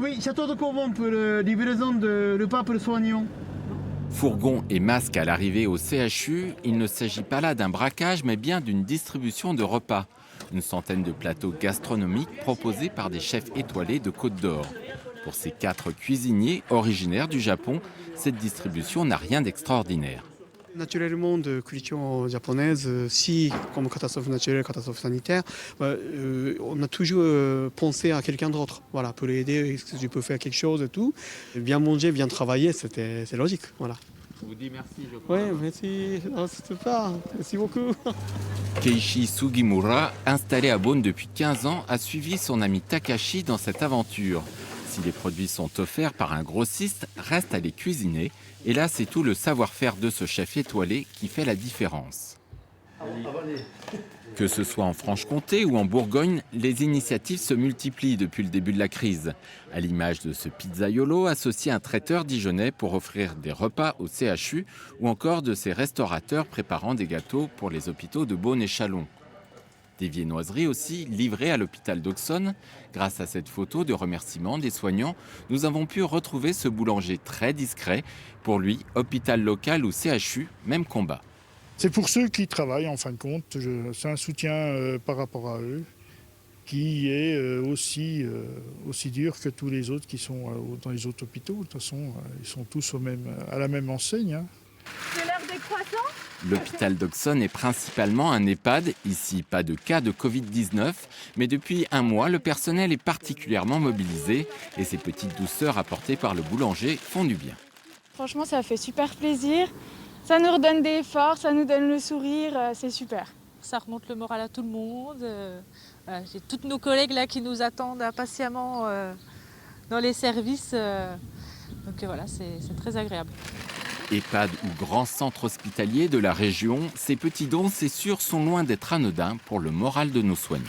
Oui, château de Corbon pour livraison de repas pour soignants. Fourgon et masque à l'arrivée au CHU, il ne s'agit pas là d'un braquage mais bien d'une distribution de repas. Une centaine de plateaux gastronomiques proposés par des chefs étoilés de Côte d'Or. Pour ces 4 cuisiniers originaires du Japon, cette distribution n'a rien d'extraordinaire. Naturellement, de culture japonaise, si, comme catastrophe naturelle, catastrophe sanitaire, on a toujours pensé à quelqu'un d'autre, voilà, pour l'aider, est-ce que je peux faire quelque chose et tout. Bien manger, bien travailler, c'est logique, voilà. Je vous dis merci, je crois. Oui, merci, c'est super, merci beaucoup. Keiichi Sugimura, installé à Beaune depuis 15 ans, a suivi son ami Takashi dans cette aventure. Si les produits sont offerts par un grossiste, reste à les cuisiner. Et là, c'est tout le savoir-faire de ce chef étoilé qui fait la différence. Que ce soit en Franche-Comté ou en Bourgogne, les initiatives se multiplient depuis le début de la crise. À l'image de ce pizzaiolo associé à un traiteur dijonnais pour offrir des repas au CHU ou encore de ces restaurateurs préparant des gâteaux pour les hôpitaux de Beaune et Châlons. Des viennoiseries aussi livrées à l'hôpital d'Auxonne. Grâce à cette photo de remerciement des soignants, nous avons pu retrouver ce boulanger très discret. Pour lui, hôpital local ou CHU, même combat. C'est pour ceux qui travaillent, en fin de compte. C'est un soutien par rapport à eux, qui est aussi dur que tous les autres qui sont dans les autres hôpitaux. De toute façon, ils sont tous à la même enseigne. Hein. C'est l'heure des croissants. L'hôpital d'Auxonne est principalement un EHPAD. Ici, pas de cas de Covid-19. Mais depuis un mois, le personnel est particulièrement mobilisé. Et ces petites douceurs apportées par le boulanger font du bien. Franchement, ça fait super plaisir. Ça nous redonne des forces, ça nous donne le sourire, c'est super. Ça remonte le moral à tout le monde. J'ai toutes nos collègues là qui nous attendent impatiemment dans les services. Donc voilà, c'est très agréable. EHPAD ou grand centre hospitalier de la région, ces petits dons, c'est sûr, sont loin d'être anodins pour le moral de nos soignants.